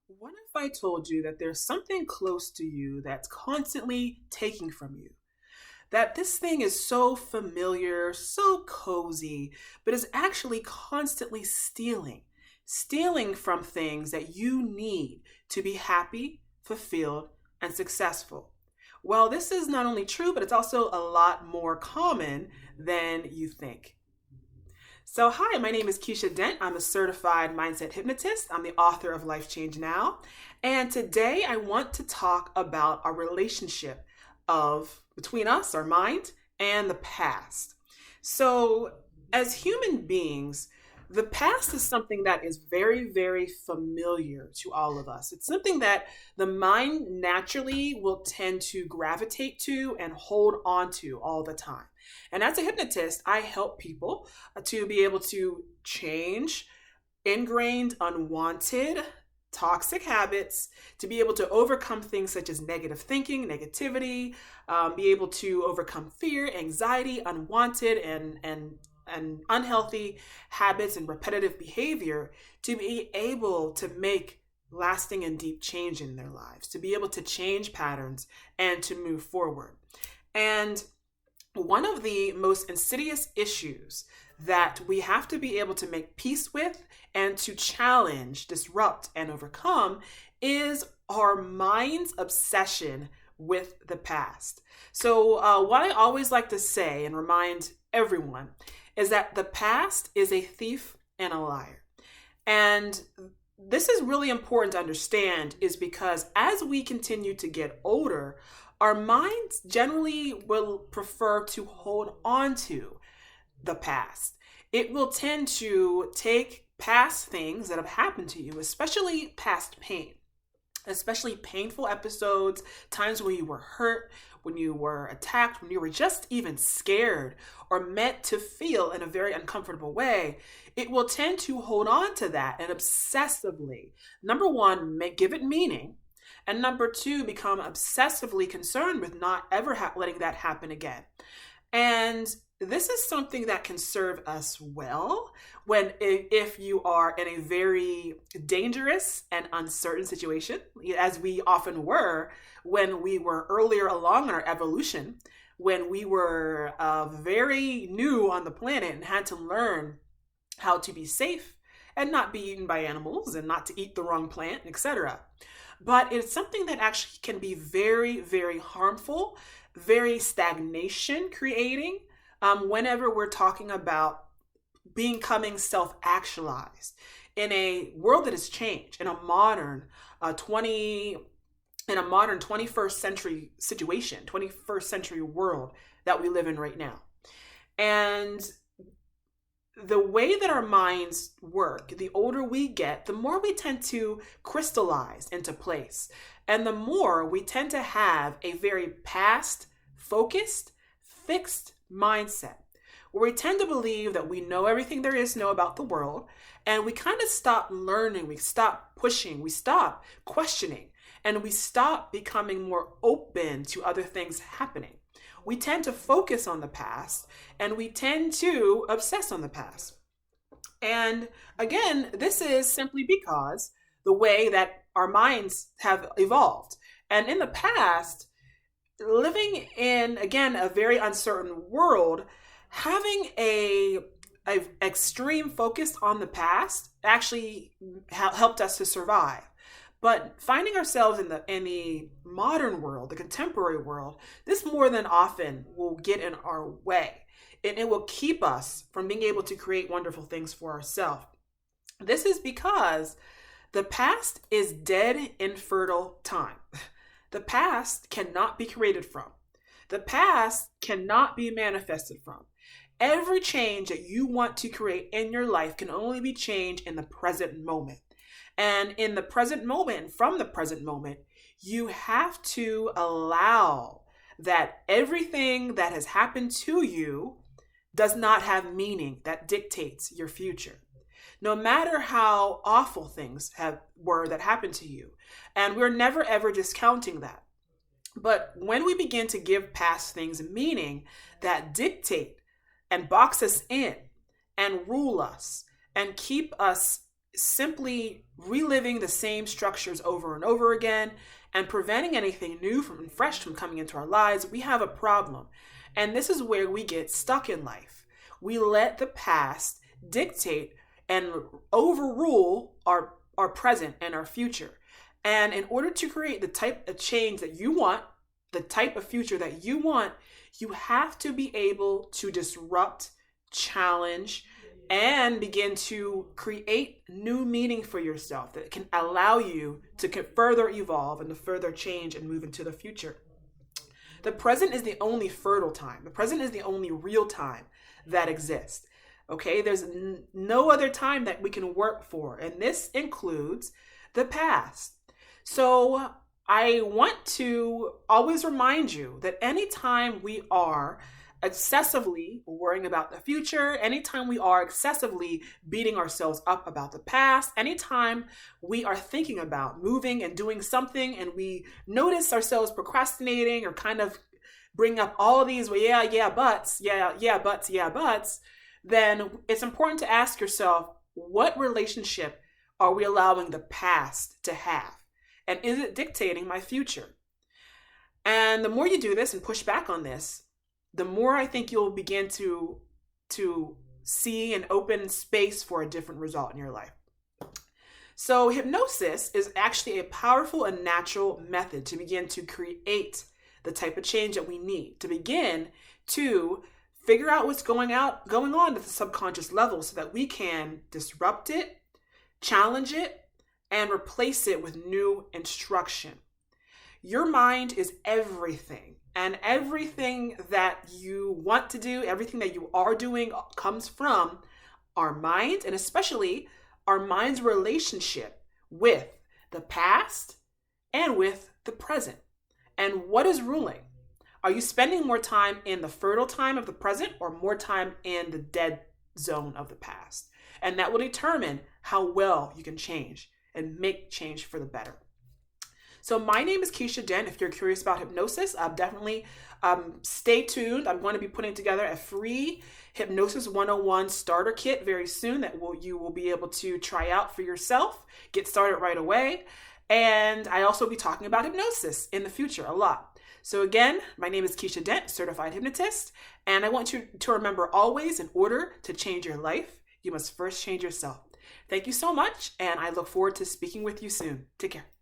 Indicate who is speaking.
Speaker 1: What if I told you that there's something close to you that's constantly taking from you? That this thing is so familiar, so cozy, but is actually constantly stealing from things that you need to be happy, fulfilled, and successful. Well, this is not only true, but it's also a lot more common than you think. So, hi, my name is Keisha Dent. I'm a certified mindset hypnotist. I'm the author of Life Change Now. And today I want to talk about our relationship of between us, our mind, and the past. So, as human beings, the past is something that is very, very familiar to all of us. It's something that the mind naturally will tend to gravitate to and hold on to all the time. And as a hypnotist, I help people to be able to change ingrained, unwanted, toxic habits, to be able to overcome things such as negative thinking, negativity, be able to overcome fear, anxiety, unwanted, and unhealthy habits and repetitive behavior, to be able to make lasting and deep change in their lives, to be able to change patterns and to move forward. And one of the most insidious issues that we have to be able to make peace with and to challenge, disrupt, and overcome is our mind's obsession with the past. So, what I always like to say and remind everyone is that the past is a thief and a liar. And this is really important to understand, is because as we continue to get older, our minds generally will prefer to hold on to the past. It will tend to take past things that have happened to you, especially past pain, especially painful episodes, times when you were hurt, when you were attacked, when you were just even scared or meant to feel in a very uncomfortable way. It will tend to hold on to that and obsessively, number one, give it meaning. And number two, become obsessively concerned with not ever letting that happen again. And this is something that can serve us well if you are in a very dangerous and uncertain situation, as we often were when we were earlier along in our evolution, when we were very new on the planet and had to learn how to be safe and not be eaten by animals and not to eat the wrong plant, etc. But it's something that actually can be very, very harmful, very stagnation creating, whenever we're talking about becoming self-actualized in a world that has changed, in a modern 21st century situation, 21st century world that we live in right now. And the way that our minds work, the older we get, the more we tend to crystallize into place. And the more we tend to have a very past focused, fixed mindset, where we tend to believe that we know everything there is to know about the world. And we kind of stop learning, we stop pushing, we stop questioning, and we stop becoming more open to other things happening. We tend to focus on the past and we tend to obsess on the past. And again, this is simply because the way that our minds have evolved. And in the past, living in, again, a very uncertain world, having a extreme focus on the past actually helped us to survive. But finding ourselves in the modern world, the contemporary world, this more than often will get in our way. And it will keep us from being able to create wonderful things for ourselves. This is because the past is dead, infertile time. The past cannot be created from. The past cannot be manifested from. Every change that you want to create in your life can only be changed in the present moment. And in the present moment, from the present moment, you have to allow that everything that has happened to you does not have meaning that dictates your future. No matter how awful things were that happened to you. And we're never ever discounting that. But when we begin to give past things meaning that dictate and box us in and rule us and keep us simply reliving the same structures over and over again and preventing anything new and fresh from coming into our lives, we have a problem. And this is where we get stuck in life. We let the past dictate and overrule our present and our future. And in order to create the type of change that you want, the type of future that you want, you have to be able to disrupt, challenge, and begin to create new meaning for yourself that can allow you to further evolve and to further change and move into the future. The present is the only fertile time. The present is the only real time that exists. Okay, there's no other time that we can work for, and this includes the past. So I want to always remind you that anytime we are excessively worrying about the future, anytime we are excessively beating ourselves up about the past, anytime we are thinking about moving and doing something and we notice ourselves procrastinating or kind of bring up all of these, buts, then it's important to ask yourself, what relationship are we allowing the past to have? And is it dictating my future? And the more you do this and push back on this, the more I think you'll begin to see and open space for a different result in your life. So hypnosis is actually a powerful and natural method to begin to create the type of change that we need to begin to figure out what's going on at the subconscious level so that we can disrupt it, challenge it, and replace it with new instruction. Your mind is everything, and everything that you want to do, everything that you are doing comes from our mind, and especially our mind's relationship with the past and with the present. And what is ruling? Are you spending more time in the fertile time of the present or more time in the dead zone of the past? And that will determine how well you can change and make change for the better. So my name is Keisha Dent. If you're curious about hypnosis, definitely stay tuned. I'm going to be putting together a free Hypnosis 101 starter kit very soon that you will be able to try out for yourself, get started right away. And I also be talking about hypnosis in the future a lot. So again, my name is Keisha Dent, certified hypnotist, and I want you to remember always, in order to change your life, you must first change yourself. Thank you so much, and I look forward to speaking with you soon. Take care.